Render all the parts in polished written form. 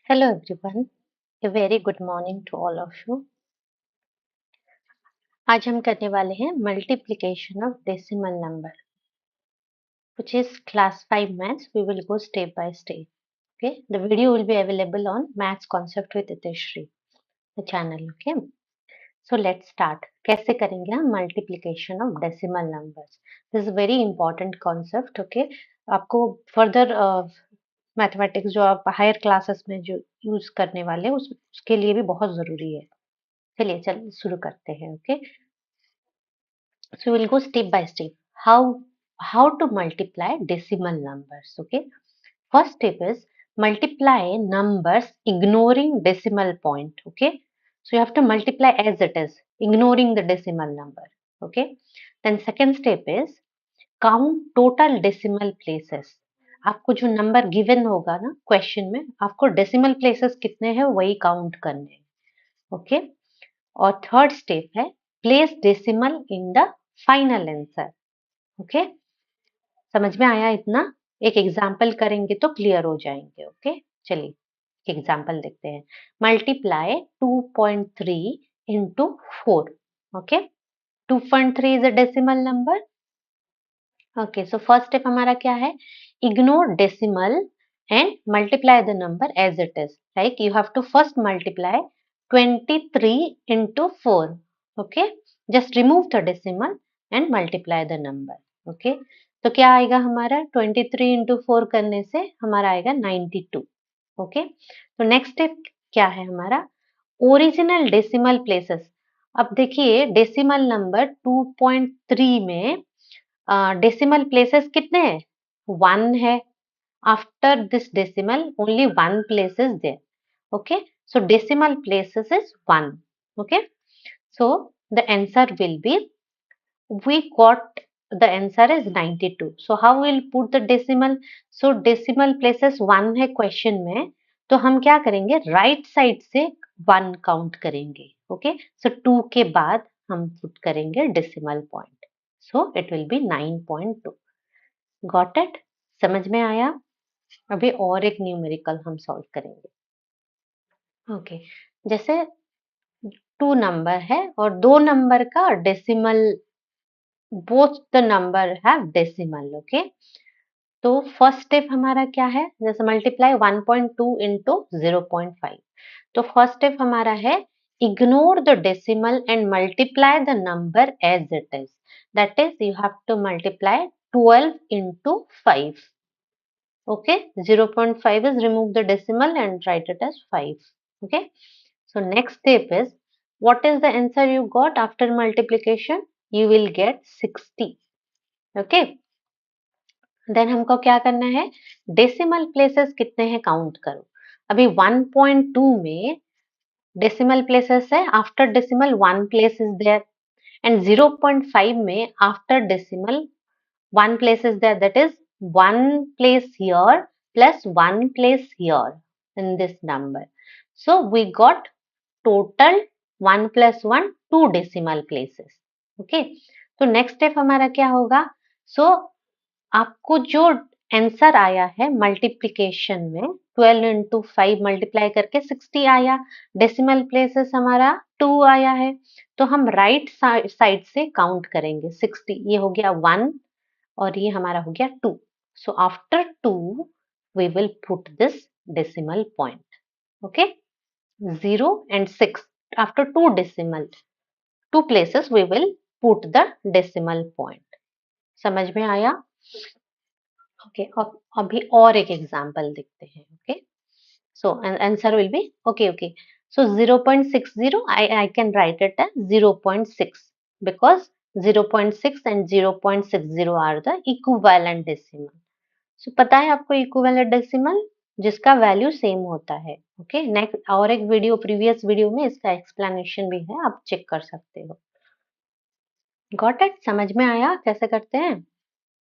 Hello everyone, a very good morning to all of you. आज हम करने वाले हैं multiplication of decimal number, which is class 5 maths. We will go step by step. Okay, the video will be available on Maths Concept with Itishree, the channel. Okay, so let's start. कैसे करेंगे हम multiplication of decimal numbers? This is a very important concept. Okay, आपको further mathematics जो आप higher classes में जो use करने वाले हैं उसके लिए भी बहुत जरूरी है. चलिए शुरू करते हैं. Okay, so we'll go step by step. How to multiply decimal numbers. Okay, first step is multiply numbers ignoring decimal point. Okay, so you have to multiply as it is, ignoring the decimal number. Okay, then second step is count total decimal places. आपको जो number given होगा ना question में, आपको decimal places कितने हैं वही count करने हैं. ओके, और थर्ड स्टेप है place decimal in the final answer. Okay, समझ में आया इतना? एक एग्जाम्पल करेंगे तो क्लियर हो जाएंगे. ओके, चलिए एग्जाम्पल देखते हैं. Multiply 2.3 into 4. Okay, 2.3 is a decimal number. Okay, so first step हमारा क्या है? Ignore decimal and multiply the number as it is. Like you have to first multiply 23 into 4. Okay, just remove the decimal and multiply the number. Okay, तो क्या आएगा हमारा? 23 into 4 करने से हमारा आएगा 92. ओके, तो नेक्स्ट स्टेप क्या है हमारा? Original decimal places. अब देखिए डेसिमल नंबर 2.3 में डेसिमल प्लेसेस कितने हैं? 1 है. After this decimal only 1 place is there. Okay, so decimal places is 1. Okay, so the answer will be, we got the answer is 92. So how we'll put the decimal? So decimal places 1 है question में, तो हम क्या करेंगे? Right side से 1 count करेंगे. Okay, सो 2 के बाद हम पुट करेंगे decimal point. So it will be 9.2. Got it? समझ में आया? अभी और एक न्यूमेरिकल हम सॉल्व करेंगे. ओके, जैसे 2 नंबर है और 2 नंबर का decimal, both the number have decimal. Okay, तो फर्स्ट स्टेप हमारा क्या है? जैसे मल्टीप्लाई 1.2 इंटू 0.5. तो फर्स्ट स्टेप हमारा है ignore the decimal and multiply the number as it is. That is you have to multiply 12 into 5. Okay, 0.5 is remove the decimal and write it as 5. Okay, so next step is, what is the answer you got after multiplication? You will get 60. Okay, then हमको क्या करना है? Decimal places कितने हैं count करो. अभी 1.2 में decimal places है, after decimal 1 place is there, and 0.5 में after decimal 1 place is there, that is 1 place here plus 1 place here in this number. So we got total 1 plus 1 2 decimal places. Okay, तो next step हमारा क्या होगा? सो आपको जो answer आया है multiplication में 12 into 5 मल्टीप्लाई करके 60 आया, डेसिमल प्लेसेस हमारा 2 आया है, तो हम राइट साइड से काउंट करेंगे 60. ये हो गया 1 और ये हमारा हो गया 2. So after 2 we will put this decimal point. Okay, 0 and 6 after 2 decimal 2 places we will put the decimal point. समझ में आया? ओके, अभी और एक एग्जांपल देखते हैं. Okay, so answer will be okay. So 0.60 I can write it as 0.6 because 0.6 and 0.60 are the equivalent decimal. So पता है आपको equivalent decimal जिसका वैल्यू सेम होता है. ओके, नेक्स्ट और एक वीडियो, प्रीवियस वीडियो में इसका एक्सप्लेनेशन भी है, आप चेक कर सकते हो. Got it? समझ में आया कैसे करते हैं?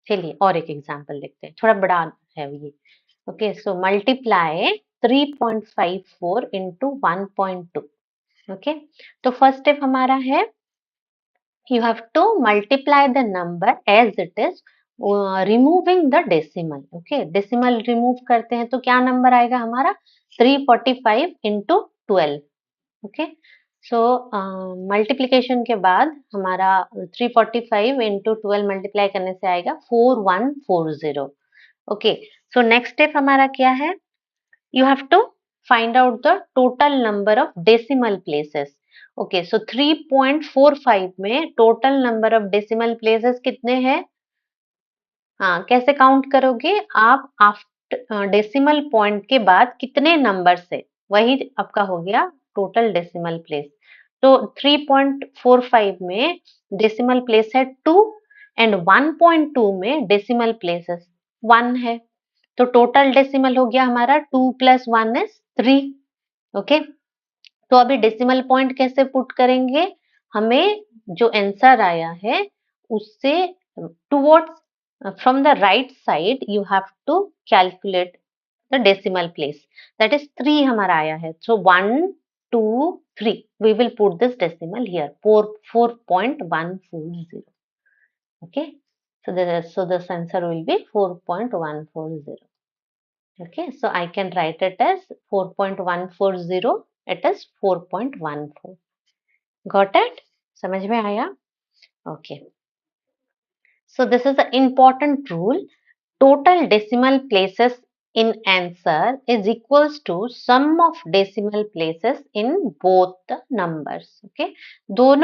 चलिए और एक एग्जांपल देखते हैं, थोड़ा बड़ा है ये. Okay, so multiply 3.54 into 1.2. Okay, तो फर्स्ट स्टेप हमारा है, you have to multiply the number as it is removing the decimal. Okay, decimal remove करते हैं तो क्या नंबर आएगा हमारा 345 इंटू 12. ओके, सो मल्टीप्लीकेशन के बाद हमारा 345 इंटू 12 मल्टीप्लाई करने से आएगा 4140. ओके, सो नेक्स्ट स्टेप हमारा क्या है? You have to find out the total number of decimal places. Okay, so 3.45 में total number of decimal places कितने हैं? हाँ, कैसे काउंट करोगे आप? आफ्टर डेसिमल पॉइंट के बाद कितने नंबर से, वही आपका हो गया टोटल डेसिमल प्लेस. तो 3.45 में डेसिमल प्लेस है 2 एंड 1.2 में डेसिमल प्लेसेस 1 है. तो टोटल डेसिमल हो गया हमारा 2 प्लस 1 इज 3. ओके, तो अभी डेसिमल पॉइंट कैसे पुट करेंगे? हमें जो आंसर आया है उससे towards from the right side you have to calculate the decimal place. That is 3 हमारा आया है. So 1 2 3 we will put this decimal here 4.140. Okay, so this answer will be 4.140. Okay, so I can write it as 4.140. It is 4.14. Got it? समझ में आया? Okay. So this is an important rule. Total decimal places in answer is equals to sum of decimal places in both the numbers. Okay, दो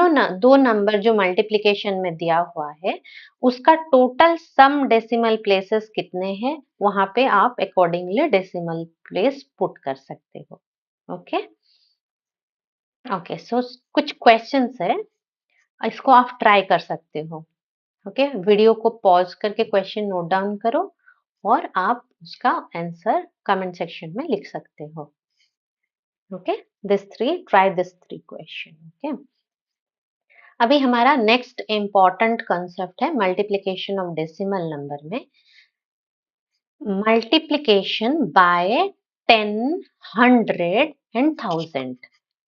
number जो multiplication में दिया हुआ है उसका टोटल सम डेसिमल प्लेसेस कितने हैं वहां पे आप अकॉर्डिंगली डेसिमल प्लेस पुट कर सकते हो. ओके ओके, सो कुछ क्वेश्चंस है, इसको आप ट्राई कर सकते हो. ओके, वीडियो को पॉज करके क्वेश्चन नोट डाउन करो और आप उसका आंसर कमेंट सेक्शन में लिख सकते हो. Okay, try this three question. Okay, अभी हमारा नेक्स्ट इम्पॉर्टेंट कंसेप्ट है मल्टीप्लिकेशन ऑफ डेसिमल नंबर में मल्टीप्लिकेशन बाय 10, 100 एंड 1000.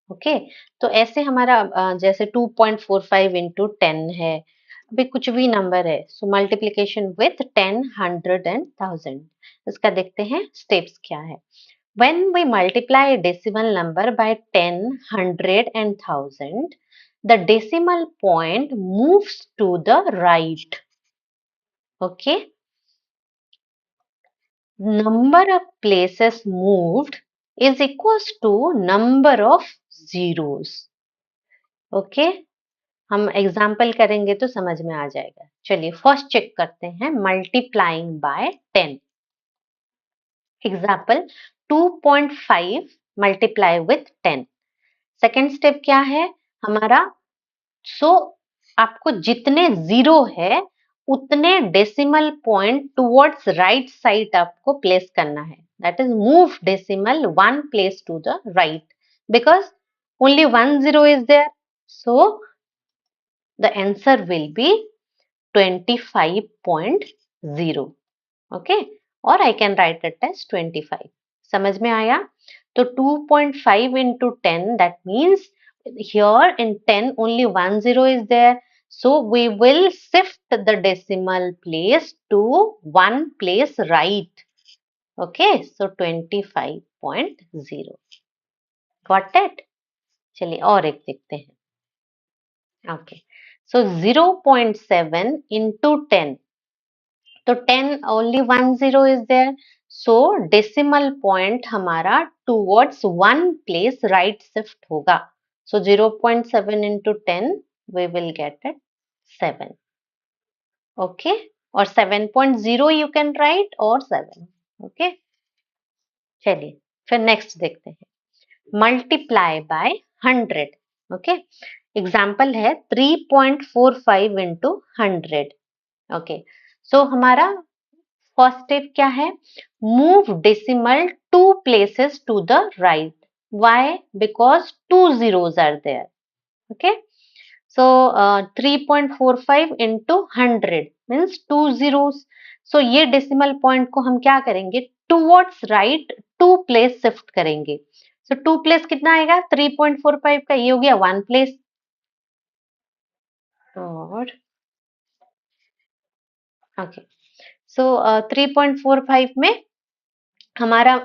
ओके, तो ऐसे हमारा जैसे 2.45 इंटू 10 है, अभी कुछ भी नंबर है, सो मल्टीप्लिकेशन विथ 10, 100 एंड 1000. इसका देखते हैं स्टेप्स क्या है. When we multiply a decimal number by 10, 100 and 1000, the decimal point moves to the right. Okay, number of places moved is equals to number of zeros. Okay, हम example करेंगे तो समझ में आ जाएगा. चलिए फर्स्ट चेक करते हैं multiplying by 10. Example 2.5 multiply with 10. Second step क्या है हमारा? आपको जितने जीरो है उतने decimal point towards right side आपको प्लेस करना है. That is move decimal 1 place to the right because only 1 0 is there. So the answer will be 25.0. okay, or I can write it as 25. समझ में आया? तो 2.5 into 10, that means here in 10 only 1 0 is there, so we will shift the decimal place to 1 place right. Okay, so 25.0. got it? चलिए और एक देखते हैं. okay, so 0.7 into 10. तो 10 only 1 0 is there, so decimal point हमारा towards 1 place right shift होगा. So 0.7 into 10 we will get it 7. Okay, or 7.0 you can write or 7. Okay, चलिए फिर नेक्स्ट देखते हैं मल्टीप्लाई बाय 100. ओके, एग्जाम्पल है 3.45 into 100. Okay, सो हमारा first step क्या है? Move decimal 2 places to the right. Why? Because 2 zeros are there. Okay, so 3.45 into 100 means 2 zeros. So ये decimal point को हम क्या करेंगे? टूवर्ड्स राइट 2 प्लेस शिफ्ट करेंगे. So 2 प्लेस कितना आएगा? 3.45 का ये हो गया 1 प्लेस. और ओके, सो 3.45 में हमारा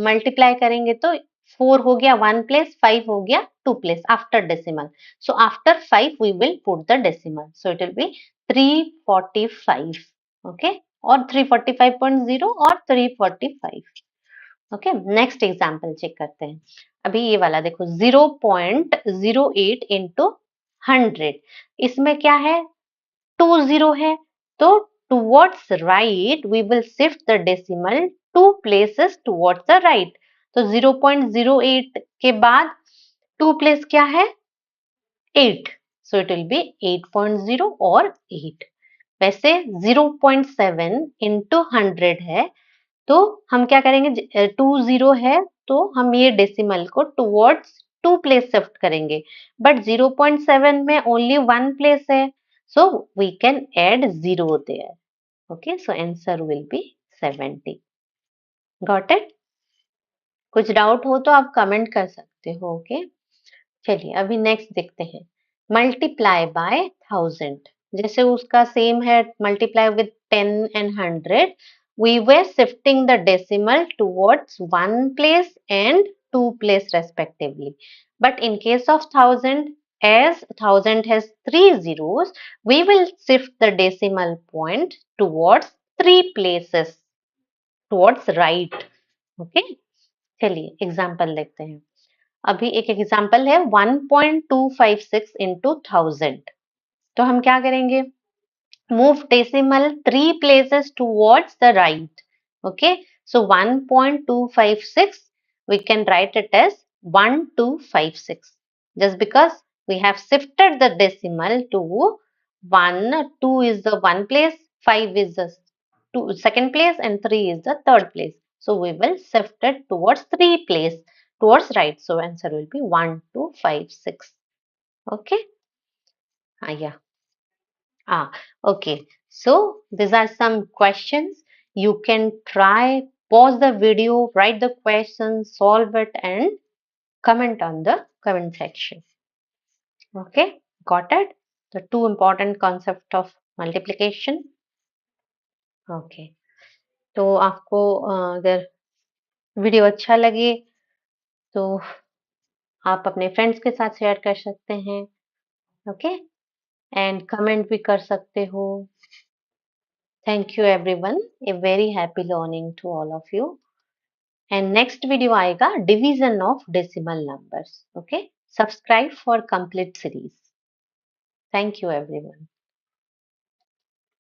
मल्टीप्लाई करेंगे तो 4 हो गया 1 प्लेस, 5 हो गया 2 place after decimal. So after 5 we will put the decimal. So it will be 345. Okay, or 345.0 or 345. Okay, next example check करते हैं. अभी ये वाला देखो 0.08 into 100. इसमें क्या है? 20 है. तो towards right we will shift the decimal 2 places towards the right. तो 0.08 के बाद 2 प्लेस क्या है? 8. So it will be 8.0 or 8. वैसे 0.7 into 100 है, तो हम क्या करेंगे? 20 है तो हम ये डेसिमल को टुवर्ड्स 2 प्लेस शिफ्ट करेंगे, बट 0.7 में ओनली 1 प्लेस है, so we can add 0 there. Okay, so answer will be 70. Got it? कुछ डाउट हो तो आप कमेंट कर सकते हो. ओके, चलिए अभी नेक्स्ट देखते हैं. Multiply by 1000. जैसे उसका सेम है, multiply with 10 and 100. We were shifting the decimal towards 1 place and 2 place respectively. But in case of 1000, as 1000 has 3 zeros, we will shift the decimal point towards 3 places, towards right. Okay, चलिए example देखते हैं. अभी एक example है 1.256 into 1000. तो हम क्या करेंगे? Move decimal 3 places towards the right. Okay, so 1.256 we can write it as 1256, just because we have shifted the decimal to 1. 2 is the 1 place, 5 is the second place, and 3 is the third place. So we will shift it towards 3 place, towards right. So answer will be 1256. Okay. Yeah. Okay. So these are some questions. You can try, pause the video, write the question, solve it, and comment on the comment section. Okay, got it? The two important concept of multiplication. Okay. तो आपको अगर video अच्छा लगे तो आप अपने friends के साथ शेयर कर सकते हैं. ओके, एंड कमेंट भी कर सकते हो. Thank you everyone. A very happy learning to all of you. And next video आएगा division of decimal numbers. Okay, subscribe for complete series. Thank you everyone.